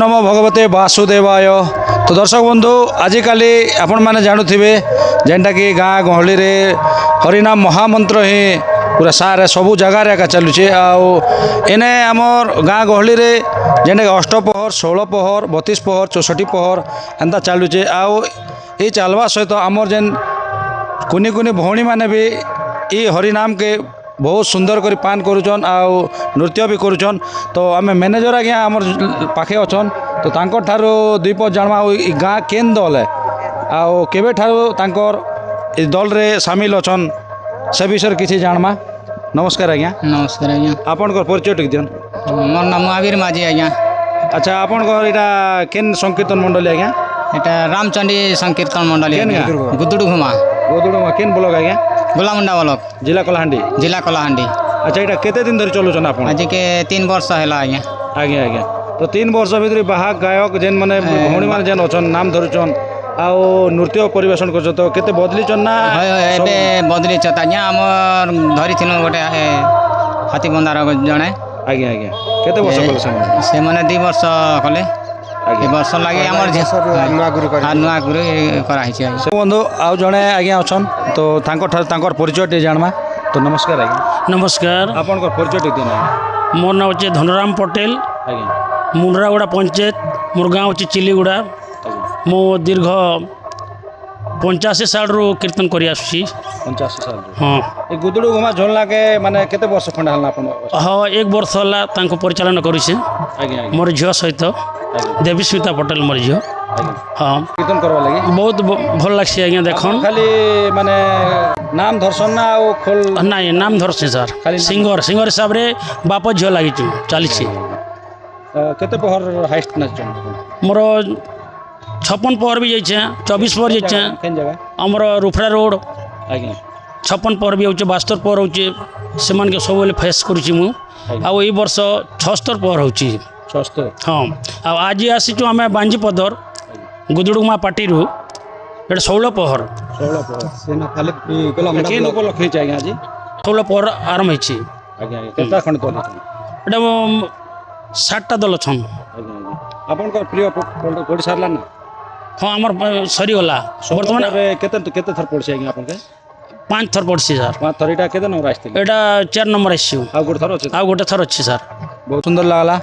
नमो भगवते वासुदेवाय। तो दर्शक बंधु आजिकाली आपण मैंने जानूे जेनटा कि गाँ गहली रे हरिनाम महामंत्र ही पूरा सारे सबू जगार एका चलुचे आने आमर गाँ गहली रे जेनटा कि अष्टपहर 16 पहर 32 पहर 64 पहर एंता चलुचे ये चलवा सहित आमर जेन कुनी कुनी भौणी मैंने भी ये हरिनाम के बहुत सुंदर करी पान करुचन आउ नृत्य भी करुचन। तो आम मैनेजर आज्ञा आमर पाखे अच्छन तो तांकर ठारो दुई पद जाणमा गाँ केन दल है आउ केबे ठारो तांकर ए दल रे शामिल अच्छन से विषय किसी जाणमा। नमस्कार आज्ञा। नमस्कार आज्ञा। आपनकर परिचय टिक दियन। मोर नाम महावीर माझी आज्ञा। अच्छा आपनकर इटा केन संकीर्तन मंडली आज्ञा? एटा रामचंडी संकीर्तन मंडली केन आज्ञा। गाँ? गुदुडु घुमा गोदुड़मा केन ब्लॉक आज्ञा? गोलामुंडा ब्लॉक जिला कलाहांडी। जिला कलाहांडी। अच्छा इटा केते दिन धरि चलुचन आपन? आज के 3 वर्ष हैला आज्ञा। आज्ञा आज्ञा। तो 3 वर्ष भितर बाहक गायक जेन माने भौणी माने जेन अछन नाम धरुचन आउ नृत्य परिवेशन करछ तो केते बदलीचन ना? हय हय एबे बदली छ आज्ञा। हमर धरि थिनु गोटे हाथी बंदार जणे। आज्ञा आज्ञा। केते वर्ष कले से माने 2 वर्ष कले। ए वर्ष लागि हमर नुआ गुरु करा हिछ। से बंधु आउ जणे आज्ञा अछन तो तांकर परिचय टे जानमा। तो नमस्कार आज्ञा। नमस्कार। आपनकर परिचय टे दिन। मोर नाम हे धनराम पटेल। आज्ञा। मुंडरागुड़ा पंचायत मोर गाँव हे चिलीगुड़ा। मो दीर्घ 85 साल रू कीर्तन करी आसुची। 85 साल। हाँ ए गुदुडु घुमा झोलना के माने केते वर्ष खंडा हलना आपन? हाँ 1 वर्ष होला तांको परिचालन करिसे। आज्ञा आज्ञा। मोर झियो सहित देवी स्मिता पटेल मोर झियो। हाँ कीर्तन करवा लागि बहुत भल लागसी आज्ञा। देखन खाली माने नाम धरसन ना ओ खोल नाई नाम धरसे सर। खाली सिंगर हिसाब रे बाप झियो लागिछु चालीसी। केते पहर हाइस्ट नाचन? मोर 56 पहर भी जाइछे 24 पहर जाइछे। केन जगह? हमर रुफड़ा रोड आज्ञा। 56 पहर भी होचे 72 पहर होचे सेमान के सब बेले फेस करूची मु। आ ई वर्ष 76 पहर होची। 76। हाँ आ आज आसीचु आमे बांजीपदर गुदुडुमा पार्टी रु एटा 16 पहर। 16 पहर सेना खाली केन उपलक्ष्य छै आज्ञा जी? 16 पहर आरंभ होची। आज्ञा केता खंड तो एटा 60टा दल छन। आज्ञा आज्ञा। आपनकर प्रिय पढ़ी सारला ना? हाँ हमर सरी होला वर्तमान केते थर पढ़छि आज्ञा आपन के? 5 थर पड़सी सर। 5 थर इटा केते नंबर आस्ते? एटा 4 नंबर आइछु। आ गुड थर अछि? आ गोटे थर अछि सर। बहुत सुंदर लागला।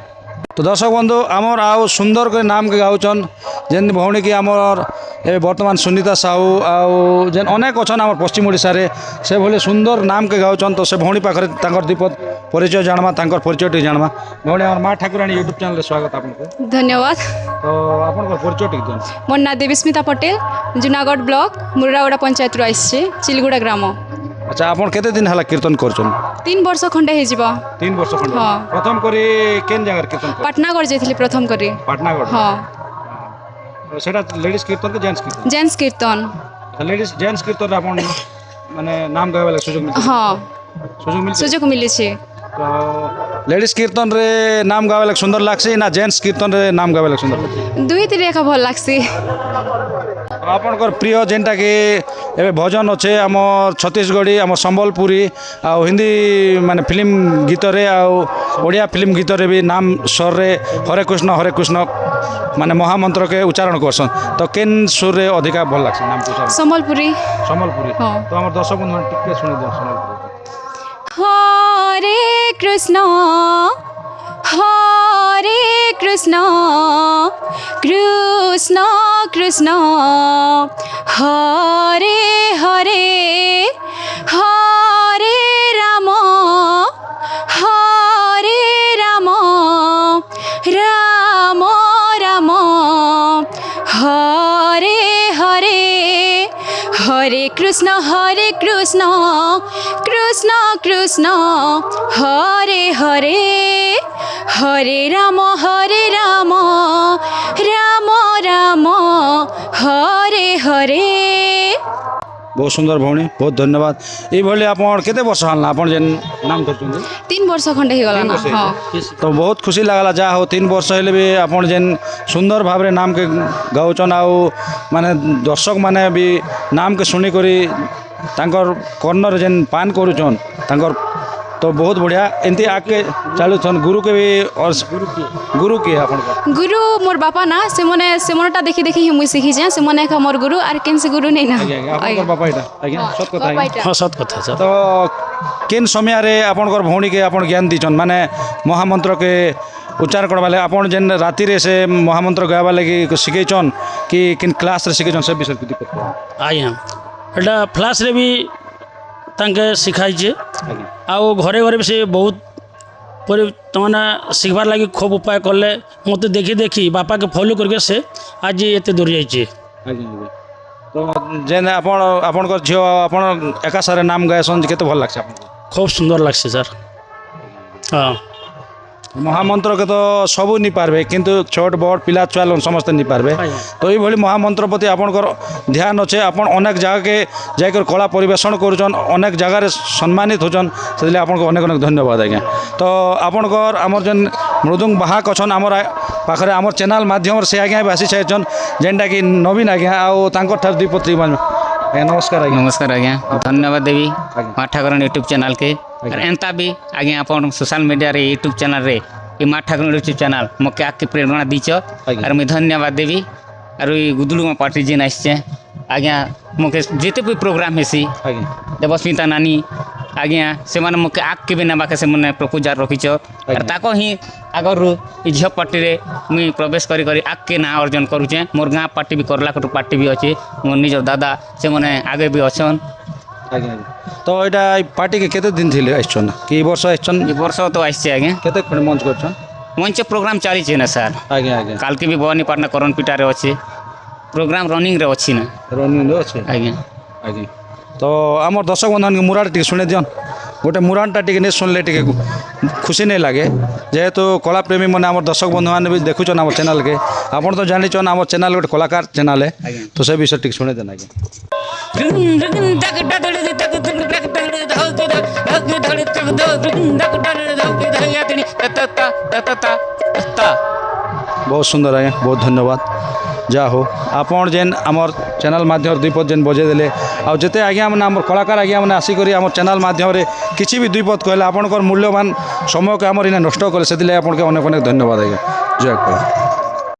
तो दर्शक बंधु आमर आउ सुंदर के नाम के गाउचन जेन भौणी की आमर ए वर्तमान सुनीता साहू आउ जेन अनेक अछन आमर पश्चिम ओडिसा रे से भले सुंदर नाम के गाउचन। तो से भौणी पाखरे तांकर दीपद परिचय जानमा तांकर परिचय टी जानमा। भौणी हमर माँ ठाकुरानी यूट्यूब चैनल रे स्वागत आपनको। धन्यवाद। तो आपनकर परिचय टी देन। मोर ना देवी स्मिता पटेल जूनागढ़ ब्लॉक मुर्रागुड़ा पंचायत रु आइछे चिलगुड़ा ग्राम। अच्छा आपन केते दिन हला कीर्तन करछन? 3 वर्ष खंडे हे जीवा। 3 वर्ष खंड। हाँ। प्रथम करी केन जगह कीर्तन कर? पाटनागढ़ जेथिली प्रथम करी। पाटनागढ़। हाँ सेटा लेडीज कीर्तन के जेंट्स कीर्तन? जेंट्स कीर्तन। लेडीज जेंट्स कीर्तन आपन माने नाम गावे सुযোগ मिल? हाँ सुযোগ मिल? सुजोग मिले छे। तो लेडीज कीर्तन रे नाम गावे सुंदर लागसी ना जेंट्स कीर्तन रे नाम गावे सुंदर लागसी? दुई तीन रेखा भल लागसी। आपनकर प्रिय जेनटा कि एबे भजन अच्छे आमर छत्तीसगढ़ी आम संबलपुरी आ हिंदी माने फिल्म गीत रे आ ओडिया फिल्म गीत रे भी नाम स्वर रे हरे कृष्ण माने महामंत्र के उच्चारण करसन। तो केन सुर रे अधिका भल लागसी नाम उच्चारण? संबलपुरी। संबलपुरी। हाँ। तो हमर दर्शक बंधु टिके सुनि दो संबलपुरी। हरे कृष्ण कृष्ण कृष्ण हरे हरे हरे राम राम राम हरे हरे हरे कृष्ण कृष्ण कृष्ण हरे हरे हरे राम राम राम हरे हरे। बहुत सुंदर भौणी बहुत धन्यवाद। ये भले आपन केते वर्ष हलना आपन जेन नाम धरछन? 3 वर्ष खंडे हे गला ना। हाँ तो बहुत खुशी लागला जा हो 3 वर्ष हेले भी आपन जेन सुंदर भाव रे नाम के गाउचन आउ माने दर्शक माने भी नाम के सुनी करी तांकर कर्णर जेन पान करूचन तांकर तो बहुत बढ़िया एमती आगे चालू छन गुरु के भी और गुरु किए आपन गुरु मोर बापा ना से मनटा देखी देखी ही मुई सीखी जे से मने का मोर गुरु आर केन से गुरु नहीं ना आपन बापा एटा आज्ञा सत कथा आज्ञा हाँ सत कथा सर तो केन समय रे आपन भौणी के आपन ज्ञान दीचन माने महामंत्र के उच्चारण करवा लगे आपन जेन राति रे से महामंत्र गावा लगी शिखेचन कि किन क्लास रे शिखेचन सब विषय कुछ आज्ञा एटा फ्लास रे भी तांके शिखाई छे आउ घरे घरे भी से बहुत परि तमने शिखबार लगी खूब उपाय कले मते देखी देखी बापा के फॉलो करके से आज एते दूर जाइए तो जेन आपन झील आपन एका सारे नाम गायसन केते भल लागছে आपन खूब सुंदर लगसे सर हाँ महामंत्र के तो सबू नहीं पारबे किंतु छोट बड़ पिला छुआ लोग समस्ते नहीं पारबे तो ये महामंत्र प्रति आपनकर ध्यान अच्छे आपन अनेक जगह के जाकर कला परिवेशन करुचन अनेक जगह सम्मानित होचन से आपको अनेक अनेक धन्यवाद आज्ञा तो आपनकर आमर जेन मृदुंग बाहक अच्छन आमर पाखे आमर चैनल माध्यम से आज्ञा भी आसी साइछन जेनटा कि नवीन आज्ञा आउ तांकर ठार द्विपत्री नमस्कार आज्ञा नमस्कार आज्ञा धन्यवाद देवी माँ ठाकुर यूट्यूब चैनल के और एंता भी आज्ञा अपन सोशल मीडिया रे यूट्यूब चैनल रे ये माँ ठाकुर यूट्यूब चैनल मके आके प्रेरणा दीच और मुझे धन्यवाद देवी और गुदुलु पार्टी जेन आसचे आज्ञा मके जिते भी प्रोग्राम हेसी देवस्मिता नानी आज्ञा से माने मके आके भी नबाके से मने प्रपोजल रखिच और ताको ही आगर झील पार्टी रे मुई प्रवेश करी करी आके ना अर्जन करुचे मोर गाँ पार्टी भी करलाकटू पार्टी भी अच्छे मोर निज दादा से मने आगे भी अच्छन आज्ञा तो यहाँ पार्टी के केते दिन थिले आइछन कि वर्ष आइछन ये वर्ष तो आसছে आज्ञा केते खंड मंच करछन मंच प्रोग्राम चली ना सर आज्ञा आज्ञा काल के भी भवानीपाटना करणपीटा रे अच्छे प्रोग्राम रनिंग रे अच्छी ना रनिंग अच्छे आज्ञा आज्ञा तो आमर दर्शक बंधन के मुराट टी शुणे दियन गोटे मुरानटा टी नहीं शुणले टी खुशी नहीं लगे जेहेतु कला प्रेमी मैंने आम दर्शक बंधु मैंने भी देखुन आम चैनल के आपड़ तो जान आम चैनल गोटे कलाकार चैनल है तो से विषय टी शुणे देना बहुत सुंदर आज्ञा बहुत धन्यवाद जा हो आपन जेन आमर चैनल माध्यम द्विपद जेन बजे देले आ जिते आज्ञा मैंने आम कलाकार आज्ञा मैंने आसिक आम चैनल माध्यम किसी भी द्विपद कहले आपनकर मूल्यवान समय को आमर इना नष्ट कले से आपन के अनेक अनेक धन्यवाद आज्ञा जय कला।